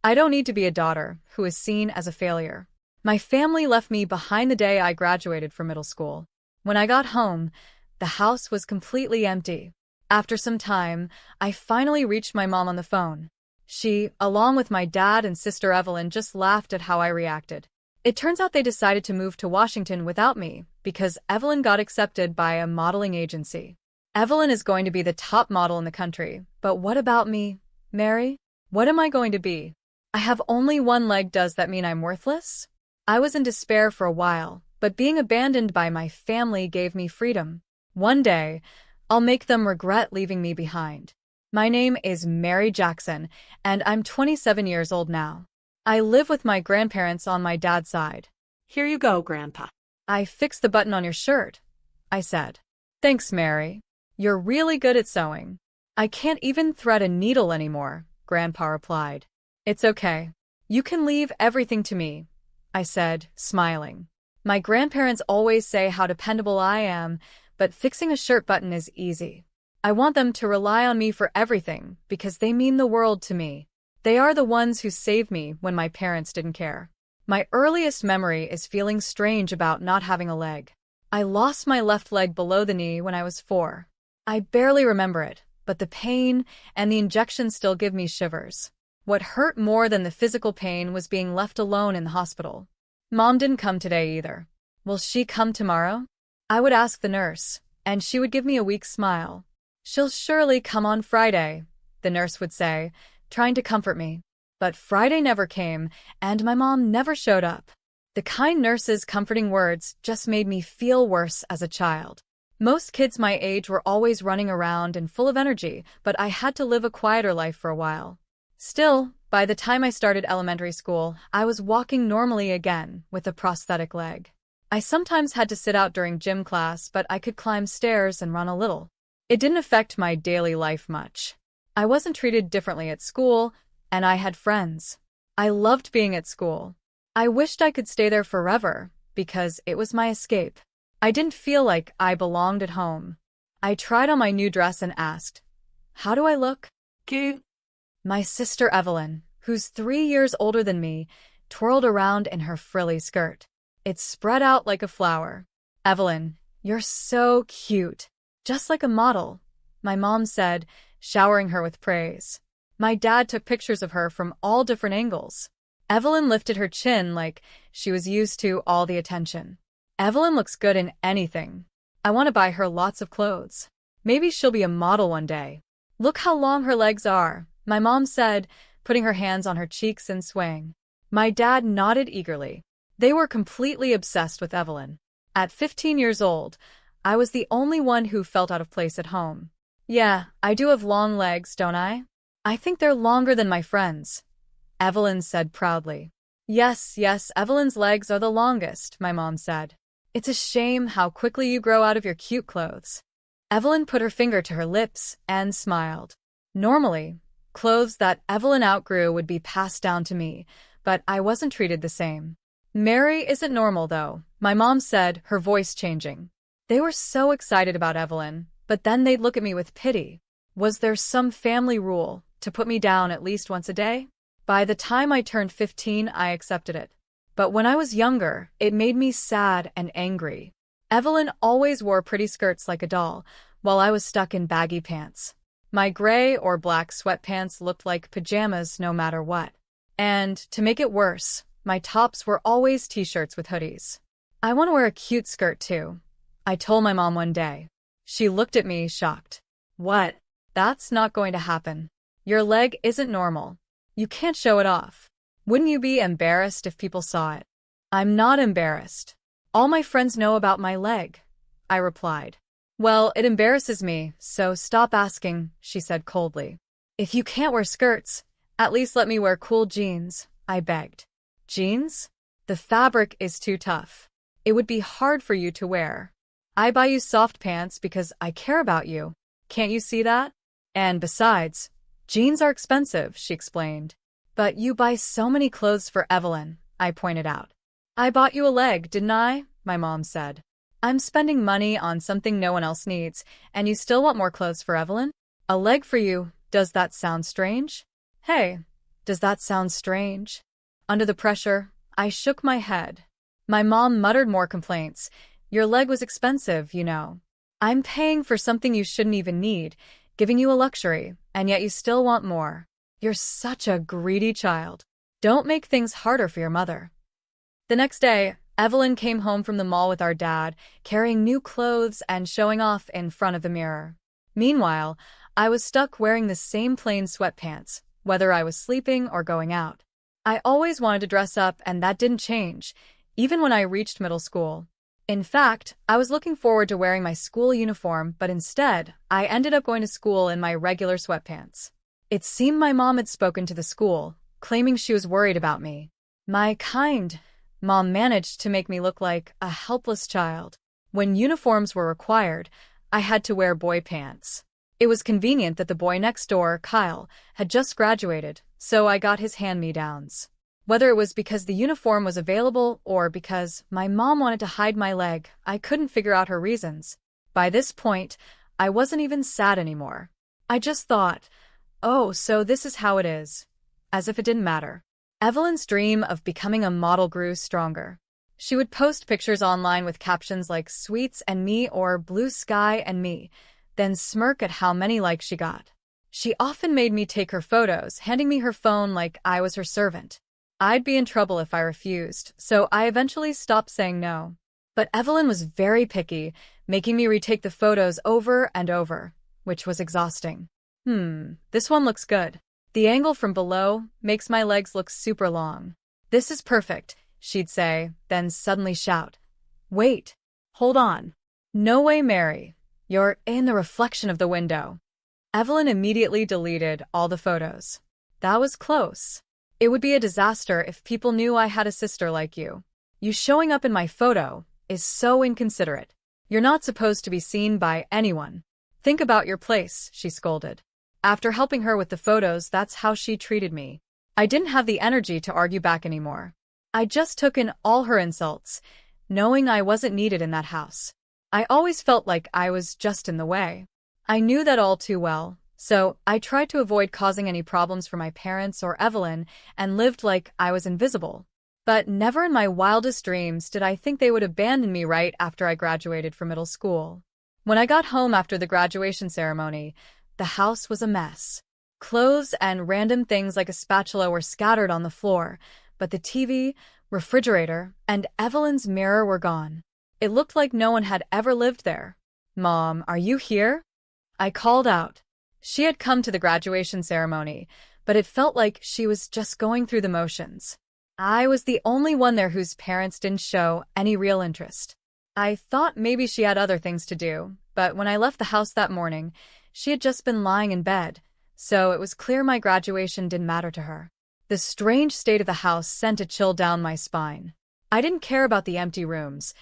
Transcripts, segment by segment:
I don't need to be a daughter who is seen as a failure. My family left me behind the day I graduated from middle school. When I got home, the house was completely empty. After some time, I finally reached my mom on the phone. She, along with my dad and sister Evelyn, just laughed at how I reacted. It turns out they decided to move to Washington without me because Evelyn got accepted by a modeling agency. Evelyn is going to be the top model in the country, but what about me, Mary? What am I going to be? I have only one leg. Does that mean I'm worthless? I was in despair for a while, but being abandoned by my family gave me freedom. One day, I'll make them regret leaving me behind. My name is Mary Jackson, and I'm 27 years old now. I live with my grandparents on my dad's side. Here you go, Grandpa. I fixed the button on your shirt, I said. Thanks, Mary. You're really good at sewing. I can't even thread a needle anymore, Grandpa replied. It's okay. You can leave everything to me, I said, smiling. My grandparents always say how dependable I am, but fixing a shirt button is easy. I want them to rely on me for everything because they mean the world to me. They are the ones who saved me when my parents didn't care. My earliest memory is feeling strange about not having a leg. I lost my left leg below the knee when I was 4. I barely remember it, but the pain and the injections still give me shivers. What hurt more than the physical pain was being left alone in the hospital. Mom didn't come today either. Will she come tomorrow? I would ask the nurse, and she would give me a weak smile. She'll surely come on Friday, the nurse would say, trying to comfort me. But Friday never came, and my mom never showed up. The kind nurse's comforting words just made me feel worse as a child. Most kids my age were always running around and full of energy, but I had to live a quieter life for a while. Still, by the time I started elementary school, I was walking normally again with a prosthetic leg. I sometimes had to sit out during gym class, but I could climb stairs and run a little. It didn't affect my daily life much. I wasn't treated differently at school, and I had friends. I loved being at school. I wished I could stay there forever, because it was my escape. I didn't feel like I belonged at home. I tried on my new dress and asked, "How do I look?" Cute. My sister Evelyn, who's 3 years older than me, twirled around in her frilly skirt. It spread out like a flower. "Evelyn, you're so cute. Just like a model," my mom said, showering her with praise. My dad took pictures of her from all different angles. Evelyn lifted her chin like she was used to all the attention. Evelyn looks good in anything. I want to buy her lots of clothes. Maybe she'll be a model one day. Look how long her legs are, my mom said, putting her hands on her cheeks and swaying. My dad nodded eagerly. They were completely obsessed with Evelyn. At 15 years old, I was the only one who felt out of place at home. Yeah, I do have long legs, don't I? I think they're longer than my friends, Evelyn said proudly. Yes, Evelyn's legs are the longest, my mom said. It's a shame how quickly you grow out of your cute clothes. Evelyn put her finger to her lips and smiled. Normally, clothes that Evelyn outgrew would be passed down to me, but I wasn't treated the same. Mary isn't normal, though, my mom said, her voice changing. They were so excited about Evelyn, but then they'd look at me with pity. Was there some family rule to put me down at least once a day? By the time I turned 15, I accepted it. But when I was younger, it made me sad and angry. Evelyn always wore pretty skirts like a doll, while I was stuck in baggy pants. My gray or black sweatpants looked like pajamas no matter what. And, to make it worse, my tops were always t-shirts with hoodies. I want to wear a cute skirt too, I told my mom one day. She looked at me, shocked. What? That's not going to happen. Your leg isn't normal. You can't show it off. Wouldn't you be embarrassed if people saw it? I'm not embarrassed. All my friends know about my leg, I replied. Well, it embarrasses me, so stop asking, she said coldly. If you can't wear skirts, at least let me wear cool jeans, I begged. Jeans? The fabric is too tough. It would be hard for you to wear. I buy you soft pants because I care about you. Can't you see that? And besides, jeans are expensive, she explained. But you buy so many clothes for Evelyn, I pointed out. I bought you a leg, didn't I? My mom said. I'm spending money on something no one else needs, and you still want more clothes for Evelyn? A leg for you, does that sound strange? Hey, Does that sound strange? Under the pressure, I shook my head. My mom muttered more complaints. Your leg was expensive, you know. I'm paying for something you shouldn't even need, giving you a luxury, and yet you still want more. You're such a greedy child. Don't make things harder for your mother. The next day, Evelyn came home from the mall with our dad, carrying new clothes and showing off in front of the mirror. Meanwhile, I was stuck wearing the same plain sweatpants, whether I was sleeping or going out. I always wanted to dress up, and that didn't change, even when I reached middle school. In fact, I was looking forward to wearing my school uniform, but instead, I ended up going to school in my regular sweatpants. It seemed my mom had spoken to the school, claiming she was worried about me. My kind mom managed to make me look like a helpless child. When uniforms were required, I had to wear boy pants. It was convenient that the boy next door, Kyle, had just graduated, so I got his hand-me-downs. Whether it was because the uniform was available or because my mom wanted to hide my leg, I couldn't figure out her reasons. By this point, I wasn't even sad anymore. I just thought, oh, so this is how it is. As if it didn't matter. Evelyn's dream of becoming a model grew stronger. She would post pictures online with captions like "Sweets and me" or "Blue sky and me," then smirk at how many likes she got. She often made me take her photos, handing me her phone like I was her servant. I'd be in trouble if I refused, so I eventually stopped saying no. But Evelyn was very picky, making me retake the photos over and over, which was exhausting. This one looks good. The angle from below makes my legs look super long. This is perfect, she'd say, then suddenly shout, "Wait, hold on. No way, Mary. You're in the reflection of the window." Evelyn immediately deleted all the photos. That was close. It would be a disaster if people knew I had a sister like you. You showing up in my photo is so inconsiderate. You're not supposed to be seen by anyone. Think about your place, she scolded. After helping her with the photos, that's how she treated me. I didn't have the energy to argue back anymore. I just took in all her insults, knowing I wasn't needed in that house. I always felt like I was just in the way. I knew that all too well, so I tried to avoid causing any problems for my parents or Evelyn and lived like I was invisible. But never in my wildest dreams did I think they would abandon me right after I graduated from middle school. When I got home after the graduation ceremony, the house was a mess. Clothes and random things like a spatula were scattered on the floor, but the TV, refrigerator, and Evelyn's mirror were gone. It looked like no one had ever lived there. "Mom, are you here?" I called out. She had come to the graduation ceremony, but it felt like she was just going through the motions. I was the only one there whose parents didn't show any real interest. I thought maybe she had other things to do, but when I left the house that morning, she had just been lying in bed, so it was clear my graduation didn't matter to her. The strange state of the house sent a chill down my spine. I didn't care about the empty rooms.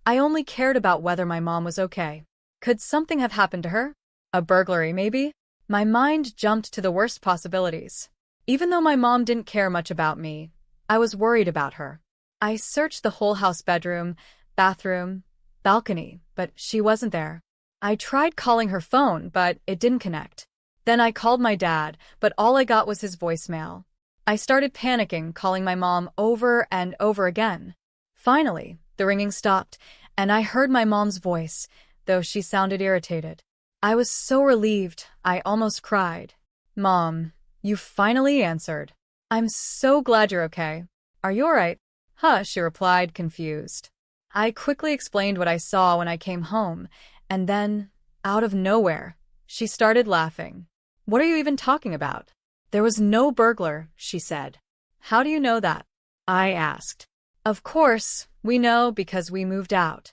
I only cared about whether my mom was okay. Could something have happened to her? A burglary, maybe? My mind jumped to the worst possibilities. Even though my mom didn't care much about me, I was worried about her. I searched the whole house, bedroom, bathroom, balcony, but she wasn't there. I tried calling her phone, but it didn't connect. Then I called my dad, but all I got was his voicemail. I started panicking, calling my mom over and over again. Finally, the ringing stopped, and I heard my mom's voice, though she sounded irritated. I was so relieved, I almost cried. "Mom, you finally answered. I'm so glad you're okay. Are you alright?" "Huh," she replied, confused. I quickly explained what I saw when I came home, and then, out of nowhere, she started laughing. "What are you even talking about? There was no burglar," she said. "How do you know that?" I asked. "Of course, we know because we moved out."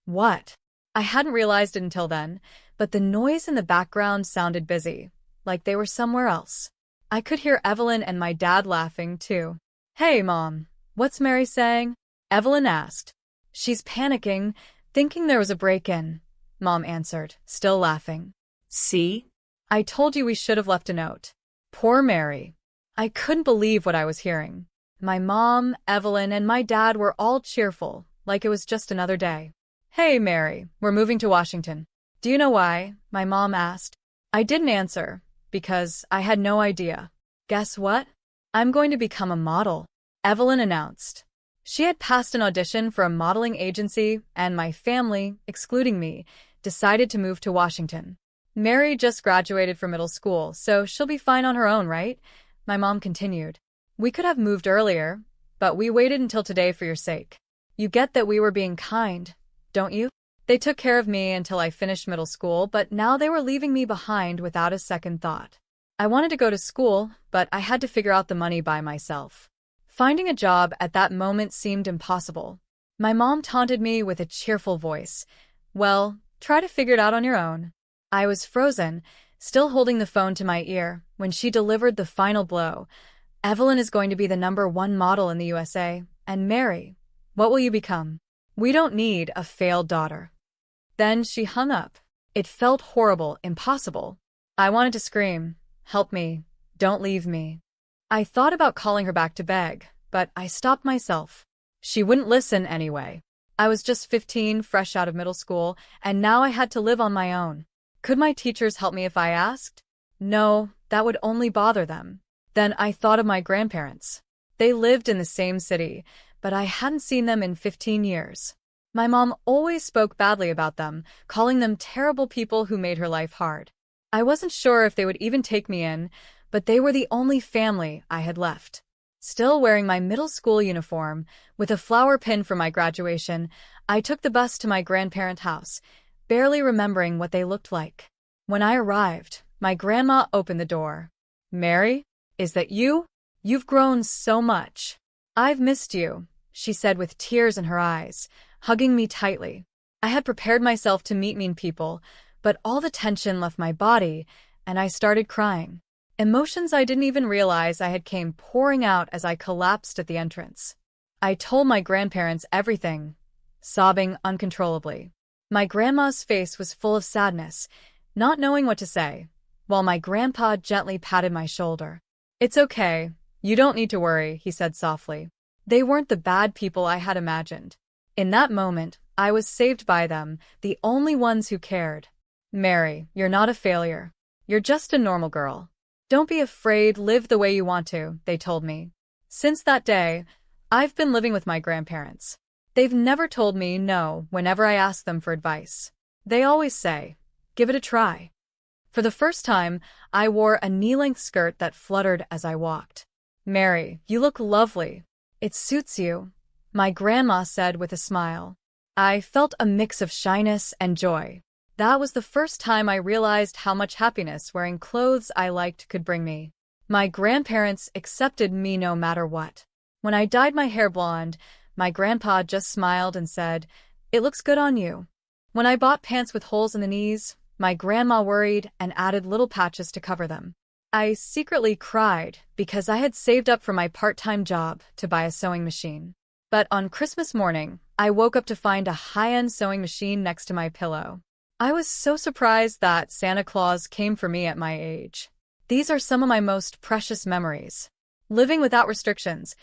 What? I hadn't realized it until then, but the noise in the background sounded busy, like they were somewhere else. I could hear Evelyn and my dad laughing, too. "Hey, Mom, what's Mary saying?" Evelyn asked. "She's panicking, thinking there was a break-in," Mom answered, still laughing. "See? I told you we should have left a note." Poor Mary. I couldn't believe what I was hearing. My mom, Evelyn, and my dad were all cheerful, like it was just another day. "Hey, Mary, we're moving to Washington." "Do you know why?" my mom asked. I didn't answer, because I had no idea. Guess what? I'm going to become a model, Evelyn announced. She had passed an audition for a modeling agency, and my family, excluding me, decided to move to Washington. Mary just graduated from middle school, so she'll be fine on her own, right? My mom continued. We could have moved earlier, but we waited until today for your sake. You get that we were being kind, don't you? They took care of me until I finished middle school, but now they were leaving me behind without a second thought. I wanted to go to school, but I had to figure out the money by myself. Finding a job at that moment seemed impossible. My mom taunted me with a cheerful voice. Well, try to figure it out on your own. I was frozen, still holding the phone to my ear, when she delivered the final blow. Evelyn is going to be the #1 model in the USA, and Mary, what will you become? We don't need a failed daughter. Then she hung up. It felt horrible, impossible. I wanted to scream, help me, don't leave me. I thought about calling her back to beg, but I stopped myself. She wouldn't listen anyway. I was just 15, fresh out of middle school, and now I had to live on my own. Could my teachers help me if I asked? No, that would only bother them. Then I thought of my grandparents. They lived in the same city, but I hadn't seen them in 15 years. My mom always spoke badly about them, calling them terrible people who made her life hard. I wasn't sure if they would even take me in, but they were the only family I had left. Still wearing my middle school uniform, with a flower pin for my graduation, I took the bus to my grandparents' house, barely remembering what they looked like. When I arrived, my grandma opened the door. Mary, is that you? You've grown so much. I've missed you, she said with tears in her eyes, hugging me tightly. I had prepared myself to meet mean people, but all the tension left my body, and I started crying. Emotions I didn't even realize I had came pouring out as I collapsed at the entrance. I told my grandparents everything, sobbing uncontrollably. My grandma's face was full of sadness, not knowing what to say, while my grandpa gently patted my shoulder. It's okay, you don't need to worry, he said softly. They weren't the bad people I had imagined. In that moment, I was saved by them, the only ones who cared. Mary, you're not a failure. You're just a normal girl. Don't be afraid, live the way you want to, they told me. Since that day, I've been living with my grandparents. They've never told me no whenever I ask them for advice. They always say, give it a try. For the first time, I wore a knee-length skirt that fluttered as I walked. Mary, you look lovely. It suits you, my grandma said with a smile. I felt a mix of shyness and joy. That was the first time I realized how much happiness wearing clothes I liked could bring me. My grandparents accepted me no matter what. When I dyed my hair blonde, my grandpa just smiled and said, "It looks good on you." When I bought pants with holes in the knees, my grandma worried and added little patches to cover them. I secretly cried because I had saved up for my part-time job to buy a sewing machine. But on Christmas morning, I woke up to find a high-end sewing machine next to my pillow. I was so surprised that Santa Claus came for me at my age. These are some of my most precious memories. Living without restrictions,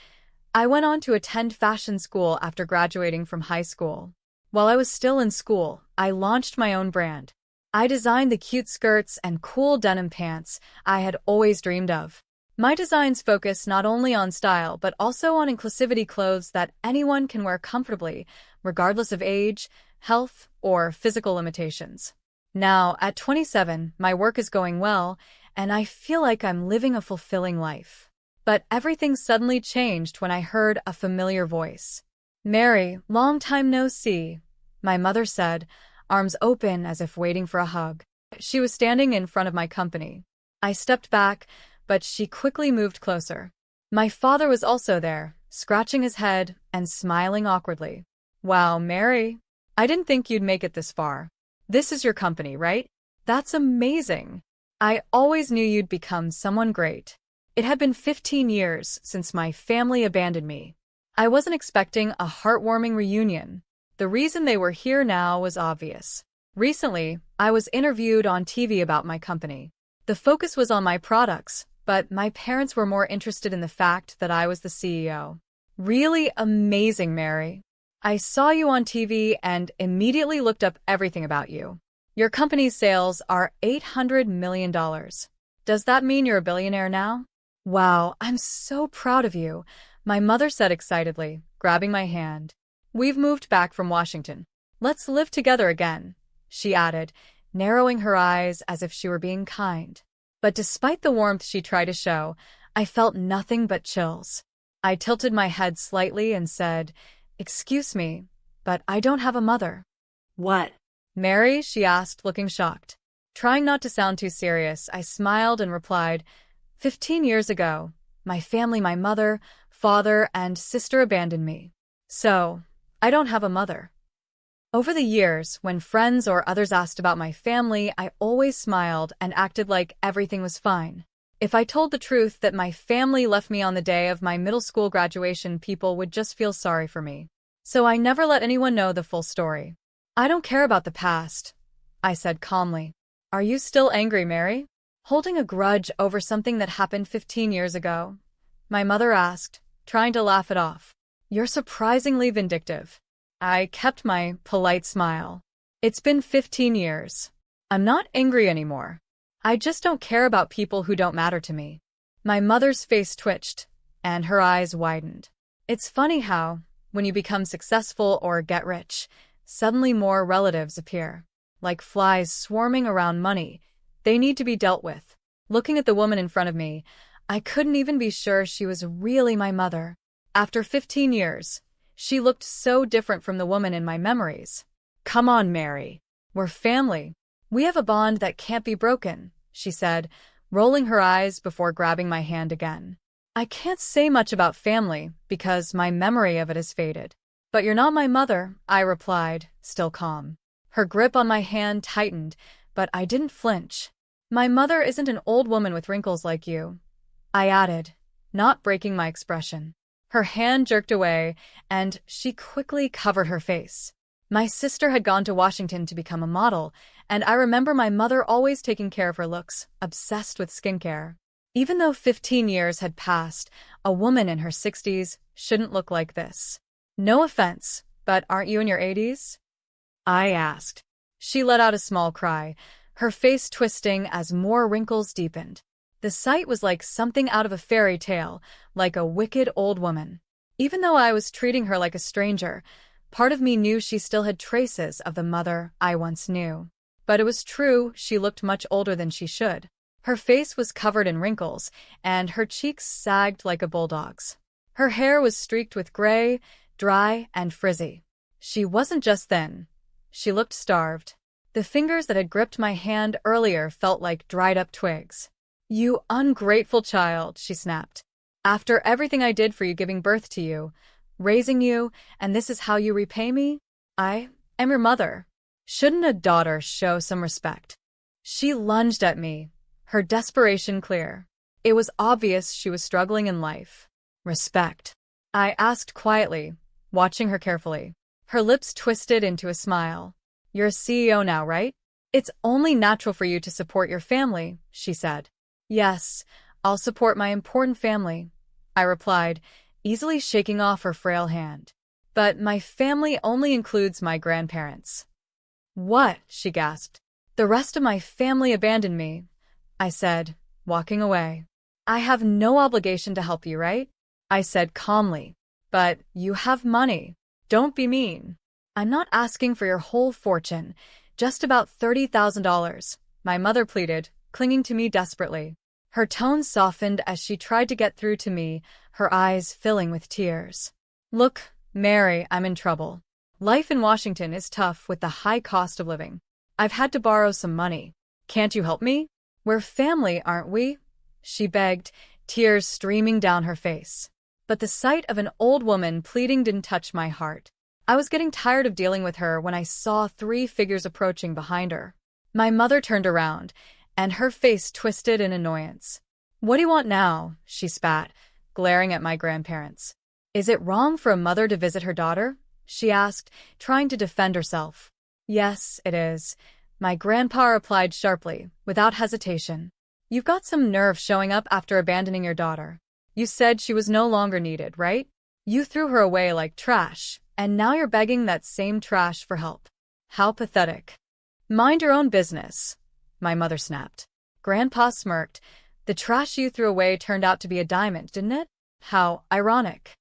I went on to attend fashion school after graduating from high school. While I was still in school, I launched my own brand. I designed the cute skirts and cool denim pants I had always dreamed of. My designs focus not only on style but also on inclusivity clothes that anyone can wear comfortably, regardless of age, health, or physical limitations. Now, at 27, my work is going well, and I feel like I'm living a fulfilling life. But everything suddenly changed when I heard a familiar voice. "Mary, long time no see," my mother said, arms open as if waiting for a hug. She was standing in front of my company. I stepped back, but she quickly moved closer. My father was also there, scratching his head and smiling awkwardly. "Wow, Mary, I didn't think you'd make it this far. This is your company, right? That's amazing. I always knew you'd become someone great." It had been 15 years since my family abandoned me. I wasn't expecting a heartwarming reunion. The reason they were here now was obvious. Recently, I was interviewed on TV about my company. The focus was on my products, but my parents were more interested in the fact that I was the CEO. "Really amazing, Mary. I saw you on TV and immediately looked up everything about you. Your company's sales are $800 million. Does that mean you're a billionaire now?" Wow, I'm so proud of you, my mother said excitedly, grabbing my hand. We've moved back from Washington. Let's live together again, she added, narrowing her eyes as if she were being kind. But despite the warmth she tried to show, I felt nothing but chills. I tilted my head slightly and said, "Excuse me, but I don't have a mother." What? Mary, she asked, looking shocked. Trying not to sound too serious, I smiled and replied, 15 years ago, my family, my mother, father, and sister abandoned me. So, I don't have a mother. Over the years, when friends or others asked about my family, I always smiled and acted like everything was fine. If I told the truth that my family left me on the day of my middle school graduation, people would just feel sorry for me. So I never let anyone know the full story. I don't care about the past, I said calmly. Are you still angry, Mary? Holding a grudge over something that happened 15 years ago? My mother asked, trying to laugh it off. You're surprisingly vindictive. I kept my polite smile. It's been 15 years. I'm not angry anymore. I just don't care about people who don't matter to me. My mother's face twitched, and her eyes widened. It's funny how, when you become successful or get rich, suddenly more relatives appear. Like flies swarming around money, they need to be dealt with. Looking at the woman in front of me, I couldn't even be sure she was really my mother. After 15 years, she looked so different from the woman in my memories. Come on, Mary. We're family. We have a bond that can't be broken, she said, rolling her eyes before grabbing my hand again. I can't say much about family because my memory of it has faded. But you're not my mother, I replied, still calm. Her grip on my hand tightened, but I didn't flinch. My mother isn't an old woman with wrinkles like you, I added, not breaking my expression. Her hand jerked away, and she quickly covered her face. My sister had gone to Washington to become a model, and I remember my mother always taking care of her looks, obsessed with skincare. Even though 15 years had passed, a woman in her 60s shouldn't look like this. No offense, but aren't you in your 80s? I asked. She let out a small cry, her face twisting as more wrinkles deepened. The sight was like something out of a fairy tale, like a wicked old woman. Even though I was treating her like a stranger, part of me knew she still had traces of the mother I once knew. But it was true, she looked much older than she should. Her face was covered in wrinkles, and her cheeks sagged like a bulldog's. Her hair was streaked with gray, dry, and frizzy. She wasn't just thin. She looked starved. The fingers that had gripped my hand earlier felt like dried-up twigs. You ungrateful child, she snapped. After everything I did for you, giving birth to you, raising you, and this is how you repay me? I am your mother. Shouldn't a daughter show some respect? She lunged at me, her desperation clear. It was obvious she was struggling in life. Respect? I asked quietly, watching her carefully. Her lips twisted into a smile. You're a CEO now, right? It's only natural for you to support your family, she said. Yes, I'll support my important family, I replied, easily shaking off her frail hand. But my family only includes my grandparents. What? She gasped. The rest of my family abandoned me, I said, walking away. I have no obligation to help you, right? I said calmly. But you have money. Don't be mean. I'm not asking for your whole fortune, just about $30,000, my mother pleaded, clinging to me desperately. Her tone softened as she tried to get through to me, her eyes filling with tears. Look, Mary, I'm in trouble. Life in Washington is tough with the high cost of living. I've had to borrow some money. Can't you help me? We're family, aren't we? She begged, tears streaming down her face. But the sight of an old woman pleading didn't touch my heart. I was getting tired of dealing with her when I saw 3 figures approaching behind her. My mother turned around, and her face twisted in annoyance. What do you want now? She spat, glaring at my grandparents. Is it wrong for a mother to visit her daughter? She asked, trying to defend herself. Yes, it is, my grandpa replied sharply, without hesitation. You've got some nerve showing up after abandoning your daughter. You said she was no longer needed, right? You threw her away like trash, and now you're begging that same trash for help. How pathetic. Mind your own business, my mother snapped. Grandpa smirked, The trash you threw away turned out to be a diamond, didn't it? How ironic.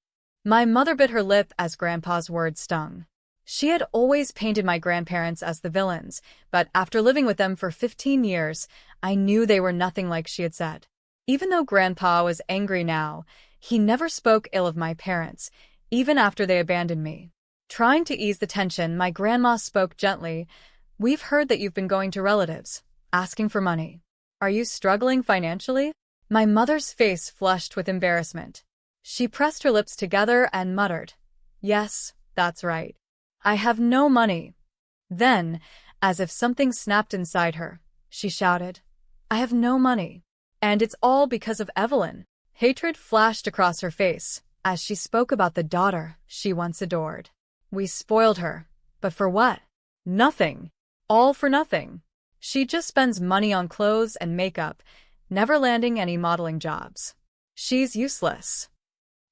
My mother bit her lip as Grandpa's words stung. She had always painted my grandparents as the villains, but after living with them for 15 years, I knew they were nothing like she had said. Even though Grandpa was angry now, he never spoke ill of my parents, even after they abandoned me. Trying to ease the tension, my grandma spoke gently. "We've heard that you've been going to relatives, asking for money. Are you struggling financially?" My mother's face flushed with embarrassment. She pressed her lips together and muttered, "Yes, that's right. I have no money." Then, as if something snapped inside her, she shouted, "I have no money. And it's all because of Evelyn." Hatred flashed across her face as she spoke about the daughter she once adored. "We spoiled her. But for what? Nothing. All for nothing. She just spends money on clothes and makeup, never landing any modeling jobs. She's useless."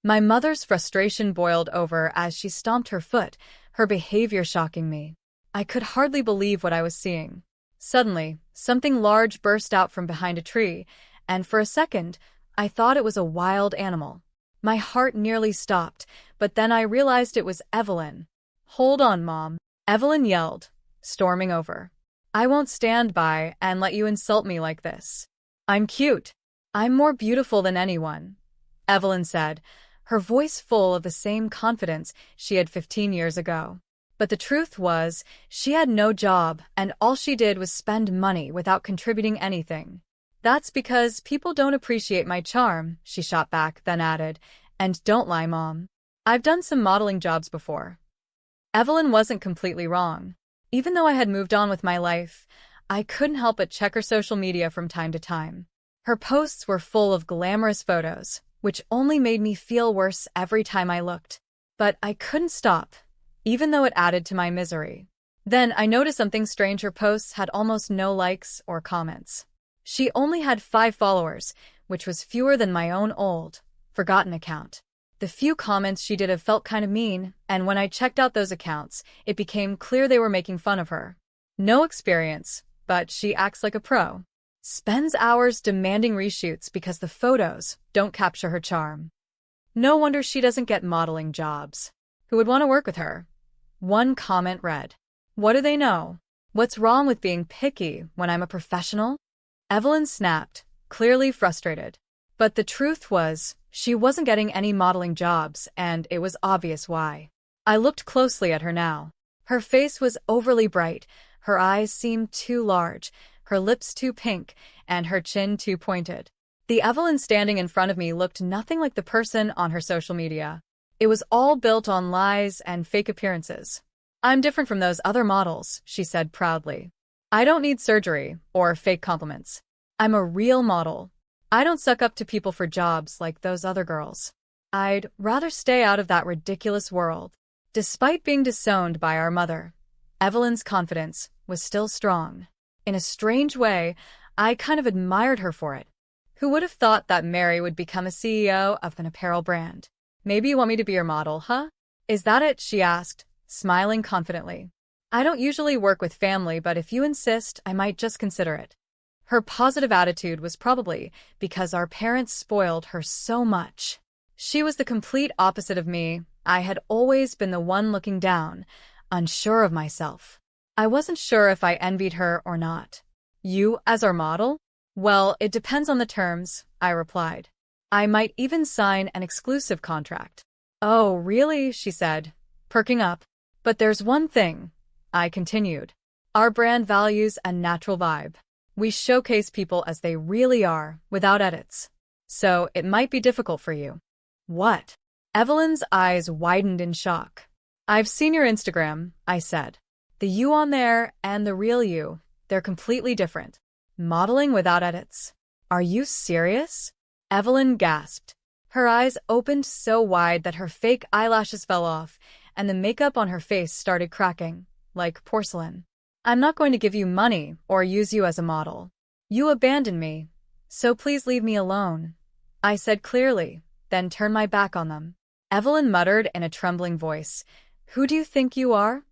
My mother's frustration boiled over as she stomped her foot, her behavior shocking me. I could hardly believe what I was seeing. Suddenly, something large burst out from behind a tree, and for a second, I thought it was a wild animal. My heart nearly stopped, but then I realized it was Evelyn. "Hold on, Mom," Evelyn yelled, storming over. "I won't stand by and let you insult me like this. I'm cute. I'm more beautiful than anyone," Evelyn said, her voice full of the same confidence she had 15 years ago. But the truth was, she had no job, and all she did was spend money without contributing anything. "That's because people don't appreciate my charm," she shot back, then added, "And don't lie, Mom. I've done some modeling jobs before." Evelyn wasn't completely wrong. Even though I had moved on with my life, I couldn't help but check her social media from time to time. Her posts were full of glamorous photos, which only made me feel worse every time I looked. But I couldn't stop, even though it added to my misery. Then I noticed something strange. Her posts had almost no likes or comments. She only had 5 followers, which was fewer than my own old, forgotten account. The few comments she did have felt kind of mean, and when I checked out those accounts, it became clear they were making fun of her. No experience, but she acts like a pro. Spends hours demanding reshoots because the photos don't capture her charm. No wonder she doesn't get modeling jobs. Who would want to work with her? One comment read, "What do they know? What's wrong with being picky when I'm a professional?" Evelyn snapped, clearly frustrated. But the truth was, she wasn't getting any modeling jobs, and it was obvious why. I looked closely at her now. Her face was overly bright, her eyes seemed too large, her lips too pink, and her chin too pointed. The Evelyn standing in front of me looked nothing like the person on her social media. It was all built on lies and fake appearances. "I'm different from those other models," she said proudly. "I don't need surgery or fake compliments. I'm a real model. I don't suck up to people for jobs like those other girls. I'd rather stay out of that ridiculous world." Despite being disowned by our mother, Evelyn's confidence was still strong. In a strange way, I kind of admired her for it. Who would have thought that Mary would become a CEO of an apparel brand? "Maybe you want me to be your model, huh? Is that it?" she asked, smiling confidently. "I don't usually work with family, but if you insist, I might just consider it." Her positive attitude was probably because our parents spoiled her so much. She was the complete opposite of me. I had always been the one looking down, unsure of myself. I wasn't sure if I envied her or not. "You as our model?" "Well, it depends on the terms," I replied. "I might even sign an exclusive contract." "Oh, really?" she said, perking up. "But there's one thing," I continued. "Our brand values a natural vibe. We showcase people as they really are, without edits. So it might be difficult for you." "What?" Evelyn's eyes widened in shock. "I've seen your Instagram," I said. "The you on there and the real you, they're completely different. Modeling without edits? Are you serious?" Evelyn gasped. Her eyes opened so wide that her fake eyelashes fell off, and the makeup on her face started cracking, like porcelain. "I'm not going to give you money or use you as a model. You abandoned me, so please leave me alone," I said clearly, then turned my back on them. Evelyn muttered in a trembling voice, "Who do you think you are?"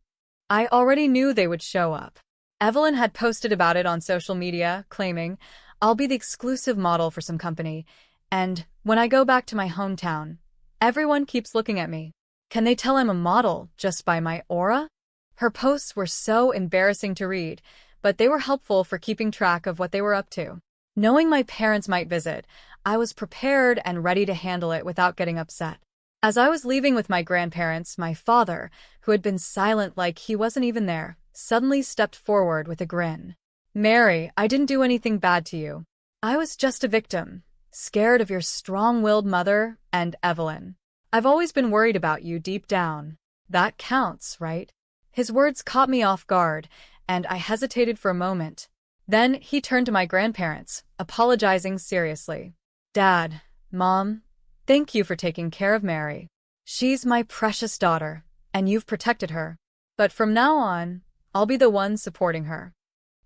I already knew they would show up. Evelyn had posted about it on social media, claiming, I'll be the exclusive model for some company, and when I go back to my hometown, everyone keeps looking at me. Can they tell I'm a model just by my aura? Her posts were so embarrassing to read, but they were helpful for keeping track of what they were up to. Knowing my parents might visit, I was prepared and ready to handle it without getting upset. As I was leaving with my grandparents, my father, who had been silent like he wasn't even there, suddenly stepped forward with a grin. "Mary, I didn't do anything bad to you. I was just a victim, scared of your strong-willed mother and Evelyn. I've always been worried about you deep down. That counts, right?" His words caught me off guard, and I hesitated for a moment. Then he turned to my grandparents, apologizing seriously. "Dad, Mom, thank you for taking care of Mary. She's my precious daughter, and you've protected her. But from now on, I'll be the one supporting her."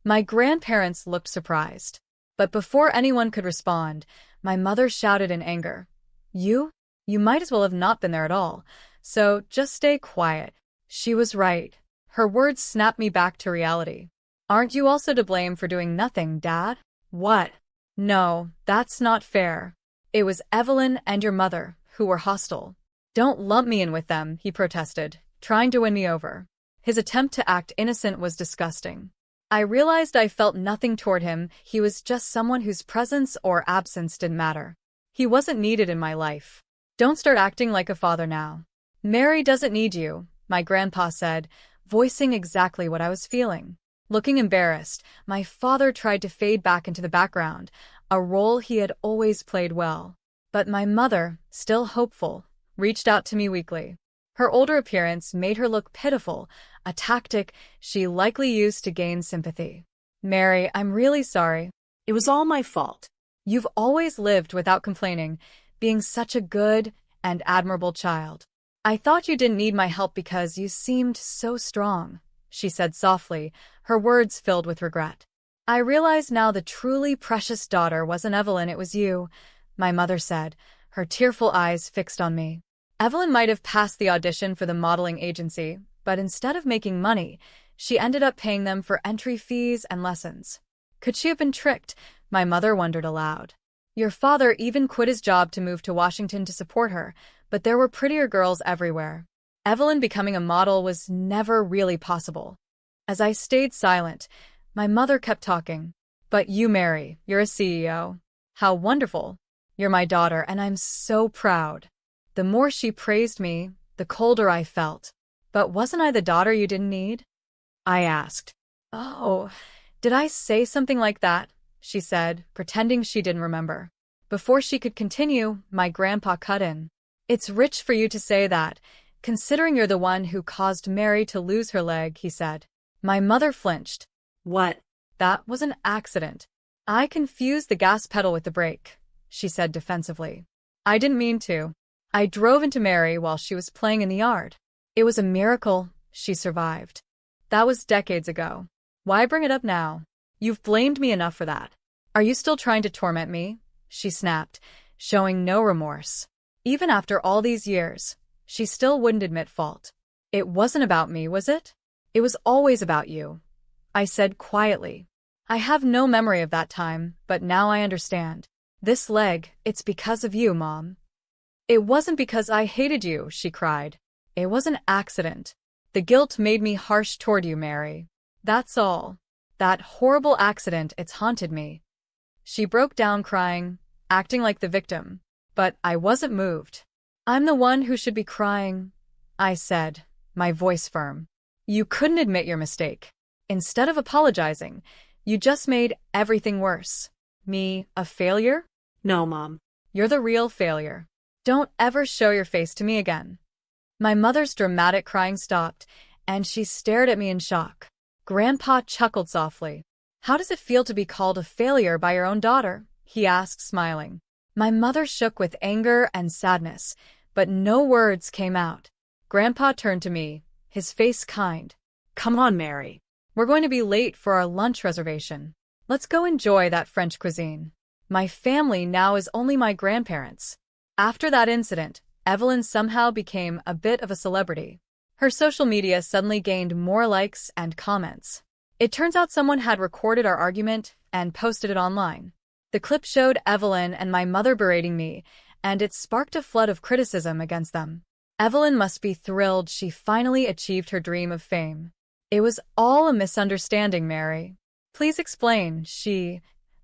My grandparents looked surprised. But before anyone could respond, my mother shouted in anger, You might as well have not been there at all, so just stay quiet." She was right. Her words snapped me back to reality. "Aren't you also to blame for doing nothing, Dad?" "What? No, that's not fair. It was Evelyn and your mother who were hostile." "Don't lump me in with them," he protested, trying to win me over. His attempt to act innocent was disgusting. I realized I felt nothing toward him. He was just someone whose presence or absence didn't matter. He wasn't needed in my life. "Don't start acting like a father now. Mary doesn't need you," my grandpa said, voicing exactly what I was feeling. Looking embarrassed, my father tried to fade back into the background, a role he had always played well. But my mother, still hopeful, reached out to me weakly. Her older appearance made her look pitiful, a tactic she likely used to gain sympathy. "Mary, I'm really sorry. It was all my fault." You've always lived without complaining, being such a good and admirable child. I thought you didn't need my help because you seemed so strong," she said softly, her words filled with regret. "I realize now the truly precious daughter wasn't Evelyn, it was you," my mother said, her tearful eyes fixed on me. "Evelyn might have passed the audition for the modeling agency, but instead of making money, she ended up paying them for entry fees and lessons. Could she have been tricked?" my mother wondered aloud. "Your father even quit his job to move to Washington to support her, but there were prettier girls everywhere. Evelyn becoming a model was never really possible." As I stayed silent, my mother kept talking. "But you, Mary, you're a CEO. How wonderful. You're my daughter, and I'm so proud." The more she praised me, the colder I felt. "But wasn't I the daughter you didn't need?" I asked. "Oh, did I say something like that?" she said, pretending she didn't remember. Before she could continue, my grandpa cut in. "It's rich for you to say that, considering you're the one who caused Mary to lose her leg," he said. My mother flinched. "What?" "That was an accident. I confused the gas pedal with the brake," she said defensively. "I didn't mean to. I drove into Mary while she was playing in the yard. It was a miracle she survived. That was decades ago. Why bring it up now? You've blamed me enough for that. Are you still trying to torment me?" she snapped, showing no remorse. Even after all these years, she still wouldn't admit fault. "It wasn't about me, was it?" "It was always about you," I said quietly. "I have no memory of that time, but now I understand. This leg, it's because of you, Mom." "It wasn't because I hated you," she cried. "It was an accident. The guilt made me harsh toward you, Mary. That's all. That horrible accident, it's haunted me." She broke down crying, acting like the victim. But I wasn't moved. "I'm the one who should be crying," I said, my voice firm. "You couldn't admit your mistake. Instead of apologizing, you just made everything worse. Me, a failure?" "No, Mom." "You're the real failure. Don't ever show your face to me again." My mother's dramatic crying stopped, and she stared at me in shock. Grandpa chuckled softly. "How does it feel to be called a failure by your own daughter?" he asked, smiling. My mother shook with anger and sadness, but no words came out. Grandpa turned to me, his face kind. "Come on, Mary. We're going to be late for our lunch reservation. Let's go enjoy that French cuisine. My family now is only my grandparents." After that incident, Evelyn somehow became a bit of a celebrity. Her social media suddenly gained more likes and comments. It turns out someone had recorded our argument and posted it online. The clip showed Evelyn and my mother berating me, and it sparked a flood of criticism against them. Evelyn must be thrilled she finally achieved her dream of fame. It was all a misunderstanding, Mary. Please explain, she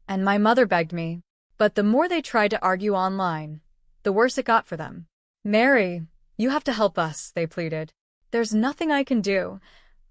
and my mother begged me. But the more they tried to argue online, the worse it got for them. Mary, you have to help us, they pleaded. There's nothing I can do,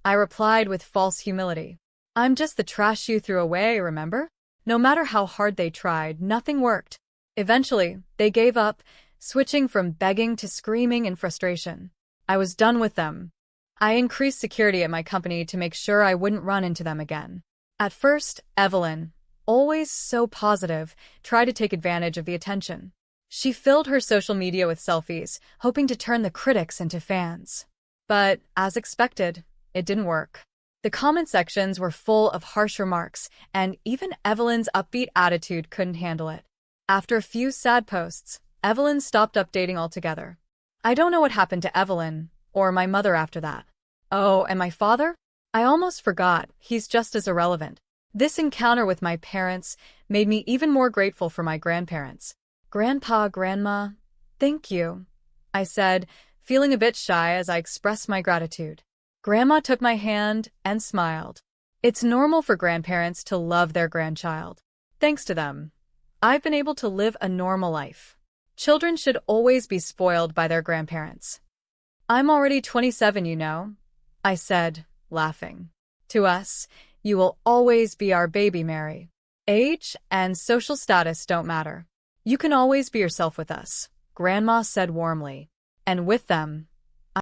I replied with false humility. I'm just the trash you threw away, remember? No matter how hard they tried, nothing worked. Eventually, they gave up, switching from begging to screaming in frustration. I was done with them. I increased security at my company to make sure I wouldn't run into them again. At first, Evelyn, always so positive, tried to take advantage of the attention. She filled her social media with selfies, hoping to turn the critics into fans. But, as expected, it didn't work. The comment sections were full of harsh remarks, and even Evelyn's upbeat attitude couldn't handle it. After a few sad posts, Evelyn stopped updating altogether. I don't know what happened to Evelyn, or my mother after that. Oh, and my father? I almost forgot, he's just as irrelevant. This encounter with my parents made me even more grateful for my grandparents. Grandpa, Grandma, thank you, I said, feeling a bit shy as I expressed my gratitude. Grandma took my hand and smiled. It's normal for grandparents to love their grandchild. Thanks to them, I've been able to live a normal life. Children should always be spoiled by their grandparents. I'm already 27, you know, I said, laughing. To us, you will always be our baby, Mary. Age and social status don't matter. You can always be yourself with us, Grandma said warmly. And with them,